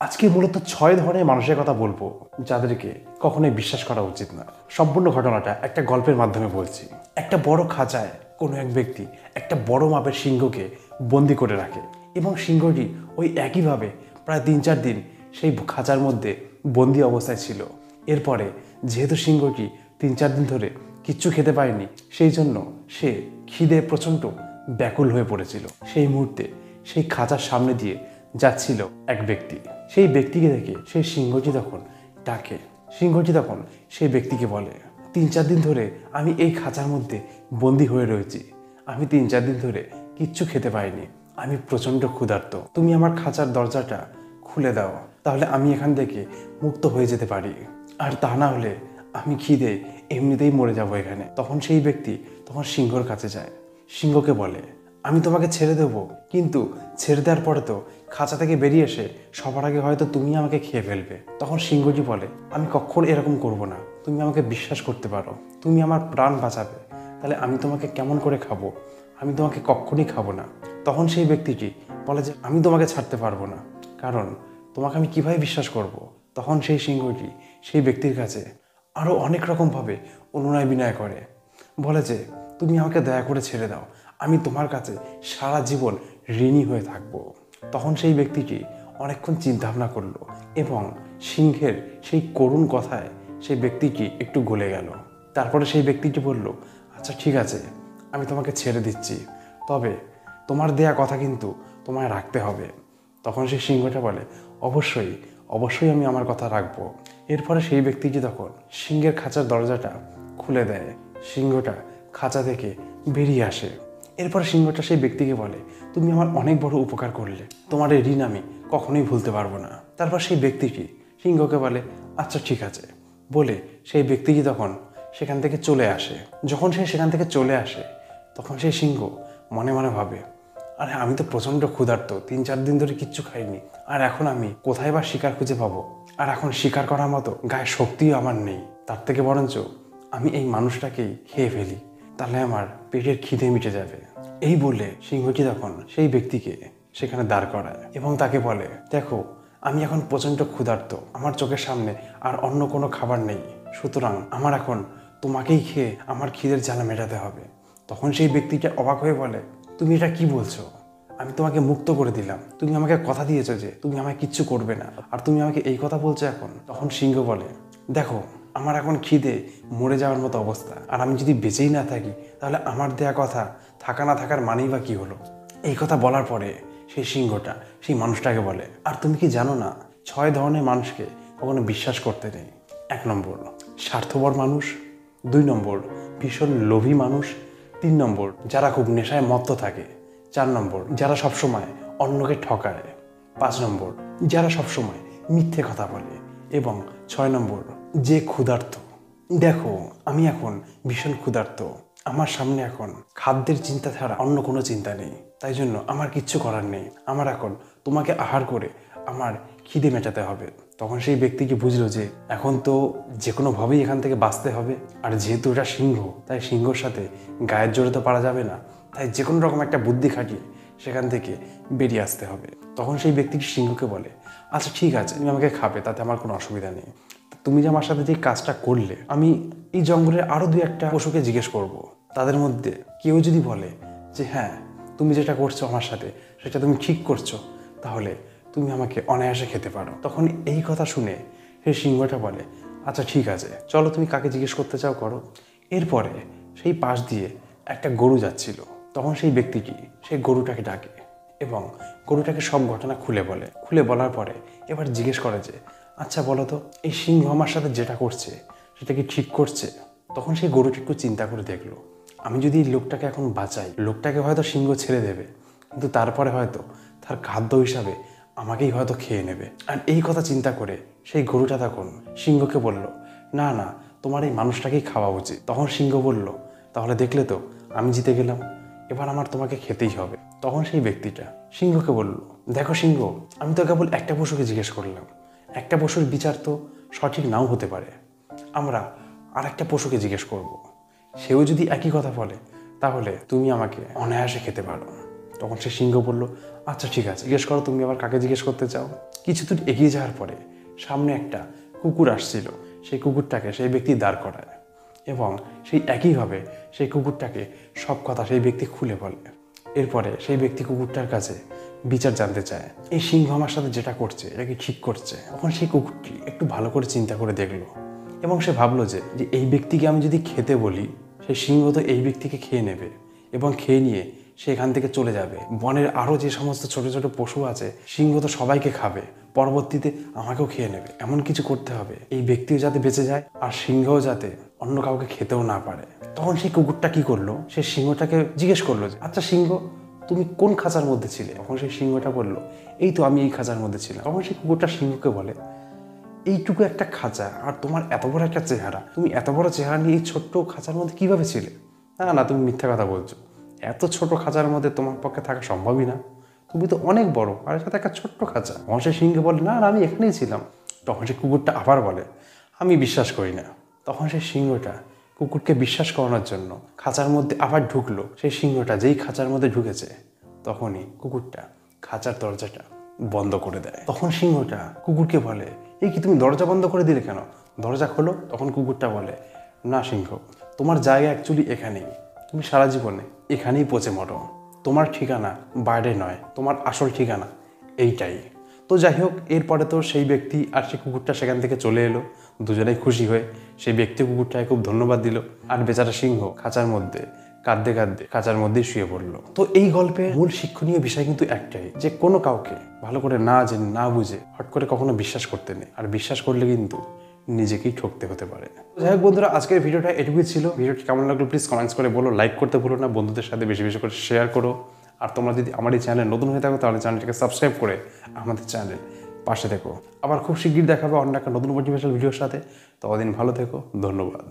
আজকে মূলত ৬ ধরনের মানুষের কথা বলবো যাদেরকে কখনোই বিশ্বাস করা উচিত না। সম্পূর্ণ ঘটনাটা একটা গল্পের মাধ্যমে বলছি। একটা বড় খাঁচায় কোনো এক ব্যক্তি একটা বড় মাপের সিংহকে বন্দি করে রাখে এবং সিংহটি ওই একইভাবে প্রায় ৩-৪ দিন সেই খাঁচার মধ্যে বন্দি অবস্থায় ছিল। এরপরে যেহেতু সিংহটি ৩-৪ দিন ধরে কিচ্ছু খেতে পায়নি, সেই জন্য সে খিদে প্রচণ্ড ব্যাকুল হয়ে পড়েছিল। সেই মুহূর্তে সেই খাঁচার সামনে দিয়ে যাচ্ছিল এক ব্যক্তি। সেই ব্যক্তিকে দেখে সেই সিংহটি তখন ডাকে। সিংহটি তখন সেই ব্যক্তিকে বলে, ৩-৪ দিন ধরে আমি এই খাঁচার মধ্যে বন্দি হয়ে রয়েছি। আমি ৩-৪ দিন ধরে কিচ্ছু খেতে পাইনি। আমি প্রচণ্ড ক্ষুধার্ত। তুমি আমার খাঁচার দরজাটা খুলে দাও, তাহলে আমি এখান থেকে মুক্ত হয়ে যেতে পারি। আর তা না হলে আমি খিদে এমনিতেই মরে যাব এখানে। তখন সেই ব্যক্তি তখন সিংহর কাছে যায়। সিংহকে বলে, আমি তোমাকে ছেড়ে দেবো, কিন্তু ছেড়ে দেওয়ার পরে তো খাঁচা থেকে বেরিয়ে এসে সবার আগে হয়তো তুমি আমাকে খেয়ে ফেলবে। তখন সিংহজি বলে, আমি কখনো এরকম করব না। তুমি আমাকে বিশ্বাস করতে পারো, তুমি আমার প্রাণ বাঁচাবে। তাহলে আমি তোমাকে কেমন করে খাবো? আমি তোমাকে কখনই খাবো না। তখন সেই ব্যক্তিটি বলে যে, আমি তোমাকে ছাড়তে পারবো না, কারণ তোমাকে আমি কিভাবে বিশ্বাস করব। তখন সেই সিংহটি সেই ব্যক্তির কাছে আরও অনেক রকমভাবে অনুনয় বিনয় করে, বলে যে, তুমি আমাকে দয়া করে ছেড়ে দাও, আমি তোমার কাছে সারা জীবন ঋণী হয়ে থাকবো। তখন সেই ব্যক্তিটি অনেকক্ষণ চিন্তাভাবনা করলো এবং সিংহের সেই করুণ কথায় সেই ব্যক্তিটি একটু গলে গেল। তারপরে সেই ব্যক্তিটি বলল, আচ্ছা ঠিক আছে, আমি তোমাকে ছেড়ে দিচ্ছি, তবে তোমার দেয়া কথা কিন্তু তোমায় রাখতে হবে। তখন সেই সিংহটা বলে, অবশ্যই অবশ্যই আমি আমার কথা রাখবো। এরপরে সেই ব্যক্তিটি তখন সিংহের খাঁচার দরজাটা খুলে দেয়। সিংহটা খাঁচা থেকে বেরিয়ে আসে। এরপরে সিংহটা সেই ব্যক্তিকে বলে, তুমি আমার অনেক বড় উপকার করলে, তোমার এই ঋণ আমি কখনোই ভুলতে পারবো না। তারপর সেই ব্যক্তিটি সিংহকে বলে, আচ্ছা ঠিক আছে বলে সেই ব্যক্তিটি তখন সেখান থেকে চলে আসে। যখন সে সেখান থেকে চলে আসে, তখন সেই সিংহ মনে মনে ভাবে, আরে আমি তো প্রচণ্ড ক্ষুধার্ত, ৩-৪ দিন ধরে কিচ্ছু খাইনি, আর এখন আমি কোথায় বা শিকার খুঁজে পাবো? আর এখন শিকার করার মতো গায়ে শক্তিও আমার নেই। তার থেকে বরঞ্চ আমি এই মানুষটাকেই খেয়ে ফেলি, তাহলে আমার পেটের খিদে মিটে যাবে। এই বলে সিংহটি তখন সেই ব্যক্তিকে সেখানে দাঁড় করায় এবং তাকে বলে, দেখো আমি এখন প্রচণ্ড ক্ষুধার্ত, আমার চোখের সামনে আর অন্য কোনো খাবার নেই, সুতরাং আমার এখন তোমাকেই খেয়ে আমার খিদের জ্বালা মেটাতে হবে। তখন সেই ব্যক্তিটা অবাক হয়ে বলে, তুমি এটা কি বলছো? আমি তোমাকে মুক্ত করে দিলাম, তুমি আমাকে কথা দিয়েছো যে তুমি আমায় কিচ্ছু করবে না, আর তুমি আমাকে এই কথা বলছো এখন? তখন সিংহ বলে, দেখো আমার এখন খিদে মরে যাওয়ার মতো অবস্থা, আর আমি যদি বেঁচেই না থাকি, তাহলে আমার দেয়া কথা থাকা না থাকার মানেই বা কী হলো? এই কথা বলার পরে সেই সিংহটা সেই মানুষটাকে বলে, আর তুমি কি জানো না, 6 ধরনের মানুষকে কখনো বিশ্বাস করতে নেই। 1 নম্বর স্বার্থপর মানুষ, 2 নম্বর ভীষণ লোভী মানুষ, 3 নম্বর যারা খুব নেশায় মত্ত থাকে, 4 নম্বর যারা সবসময় অন্যকে ঠকায়, 5 নম্বর যারা সবসময় মিথ্যে কথা বলে, এবং 6 নম্বর যে ক্ষুধার্ত। দেখো আমি এখন ভীষণ ক্ষুধার্ত, আমার সামনে এখন খাদ্যের চিন্তা ছাড়া অন্য কোনো চিন্তা নেই, তাই জন্য আমার কিচ্ছু করার নেই, আমার এখন তোমাকে আহার করে আমার খিদে মেটাতে হবে। তখন সেই ব্যক্তিটি বুঝলো যে এখন তো যে কোনোভাবেই এখান থেকে বাঁচতে হবে, আর যেহেতু এটা সিংহ, তাই সিংহর সাথে গায়ের জোরে তো পারা যাবে না, তাই যে কোনো রকম একটা বুদ্ধি খাটিয়ে সেখান থেকে বেরিয়ে আসতে হবে। তখন সেই ব্যক্তিটি সিংহকে বলে, আচ্ছা ঠিক আছে, তুমি আমাকে খাবে, তাতে আমার কোনো অসুবিধা নেই। তুমি যে আমার সাথে যে কাজটা করলে, আমি এই জঙ্গলের আরও 2-1টা পশুকে জিজ্ঞেস করব, তাদের মধ্যে কেউ যদি বলে যে হ্যাঁ তুমি যেটা করছো আমার সাথে সেটা তুমি ঠিক করছো, তাহলে তুমি আমাকে অনায়াসে খেতে পারো। তখন এই কথা শুনে সেই সিংহটা বলে, আচ্ছা ঠিক আছে, চলো তুমি কাকে জিজ্ঞেস করতে চাও করো। এরপরে সেই পাশ দিয়ে একটা গরু যাচ্ছিল। তখন সেই ব্যক্তিটি সেই গরুটাকে ডাকে এবং গরুটাকে সব ঘটনা খুলে বলার পরে এবার জিজ্ঞেস করে যে, আচ্ছা বলো তো, এই সিংহ আমার সাথে যেটা করছে সেটা কি ঠিক করছে? তখন সেই গরুটা একটু চিন্তা করে দেখলো, আমি যদি এই লোকটাকে এখন বাঁচাই, লোকটাকে হয়তো সিংহ ছেড়ে দেবে, কিন্তু তারপরে হয়তো তার খাদ্য হিসাবে আমাকেই হয়তো খেয়ে নেবে। আর এই কথা চিন্তা করে সেই গরুটা তখন সিংহকে বলল, না না, তোমার এই মানুষটাকেই খাওয়া উচিত। তখন সিংহ বলল, তাহলে দেখলে তো আমি জিতে গেলাম, এবার আমার তোমাকে খেতেই হবে। তখন সেই ব্যক্তিটা সিংহকে বলল, দেখো সিংহ, আমি তো কেবল একটা পশুকে জিজ্ঞেস করলাম, একটা পশুর বিচার তো সঠিক নাও হতে পারে, আমরা আর একটা পশুকে জিজ্ঞেস করব, সেও যদি একই কথা বলে, তাহলে তুমি আমাকে অনায়াসে খেতে পারো। তখন সে সিংহ বলল, আচ্ছা ঠিক আছে, জিজ্ঞেস করো তুমি আবার কাকে জিজ্ঞেস করতে চাও। কিছু দূর এগিয়ে যাওয়ার পরে সামনে একটা কুকুর আসছিল। সেই কুকুরটাকে সেই ব্যক্তি দাঁড় করায় এবং সেই একইভাবে সেই কুকুরটাকে সব কথা সেই ব্যক্তি খুলে বলে। এরপরে সেই ব্যক্তি কুকুরটার কাছে বিচার জানতে চায়, এই সিংহ আমার সাথে যেটা করছে এটা কি ঠিক করছে। তখন সেই কুকুরটি একটু ভালো করে চিন্তা করে দেখলো এবং সে ভাবলো যে এই ব্যক্তিকে আমি যদি খেতে বলি, সেই সিংহ তো এই ব্যক্তিকে খেয়ে নেবে এবং খেয়ে নিয়ে সে এখান থেকে চলে যাবে। বনের আরও যে সমস্ত ছোট ছোট পশু আছে, সিংহ তো সবাইকে খাবে, পরবর্তীতে আমাকেও খেয়ে নেবে। এমন কিছু করতে হবে এই ব্যক্তিও যাতে বেঁচে যায় আর সিংহও যাতে অন্য কাউকে খেতেও না পারে। তখন সেই কুকুরটা কি করলো, সে সিংহটাকে জিজ্ঞেস করলো যে আচ্ছা সিংহ, তুমি কোন খাঁচার মধ্যে ছিলে? তখন সেই সিংহটা বললো, এই তো আমি এই খাঁচার মধ্যে ছিলাম। তখন সেই কুকুরটা সিংহকে বলে, এইটুকু একটা খাঁচা আর তোমার এত বড় একটা চেহারা, তুমি এত বড় চেহারা নিয়ে এই ছোট্ট খাঁচার মধ্যে কিভাবে ছিলে? না না, তুমি মিথ্যা কথা বলছো, এত ছোট খাঁচার মধ্যে তোমার পক্ষে থাকা সম্ভবই না, তুমি তো অনেক বড় আর এর সাথে একটা ছোট্ট খাঁচা। তখন সেই সিংহ বলে, না না, আমি এখানেই ছিলাম। তখন সেই কুকুরটা আবার বলে, আমি বিশ্বাস করি না। তখন সেই সিংহটা কুকুরকে বিশ্বাস করানোর জন্য খাঁচার মধ্যে আবার ঢুকলো। সেই সিংহটা যেই খাঁচার মধ্যে ঢুকেছে তখনই কুকুরটা খাঁচার দরজাটা বন্ধ করে দেয়। তখন সিংহটা কুকুরকে বলে, এই কি তুমি দরজা বন্ধ করে দিলে কেন, দরজা খোলো। তখন কুকুরটা বলে, না সিংহ, তোমার জায়গা অ্যাকচুয়ালি এখানেই, তুমি সারা জীবনে এখানেই পচে মরো, তোমার ঠিকানা বাইরে নয়, তোমার আসল ঠিকানা এইটাই। তো যাই হোক, এরপরে তো সেই ব্যক্তি আর সেই কুকুরটা সেখান থেকে চলে এলো, দুজনেই খুশি হয়ে সেই ব্যক্তি কুকুরটাকে খুব ধন্যবাদ দিল। আর বেচারা সিংহ খাঁচার মধ্যে কাঁদতে কাঁদতে খাঁচার মধ্যেই শুয়ে পড়লো। তো এই গল্পের মূল শিক্ষণীয় বিষয় কিন্তু একটাই, যে কোনো কাউকে ভালো করে না জেনে না বুঝে হট করে কখনো বিশ্বাস করতে নেই, আর বিশ্বাস করলে কিন্তু নিজেকেই ঠকতে হতে পারে। যাই হোক বন্ধুরা, আজকের ভিডিওটা এটুকুই ছিল। ভিডিওটি কেমন লাগলো প্লিজ কমেন্টস করে বলো, লাইক করতে ভুলো না, বন্ধুদের সাথে বেশি বেশি করে শেয়ার করো। আর তোমরা যদি আমার এই চ্যানেলে নতুন হয়ে থাকো তাহলে চ্যানেলটিকে সাবস্ক্রাইব করে আমাদের চ্যানেল পাশে থেকো। আবার খুব শিগগির দেখাবে অন্য একটা নতুন মোটিভেশনাল ভিডিওর সাথে। ততদিন ভালো থেকো, ধন্যবাদ।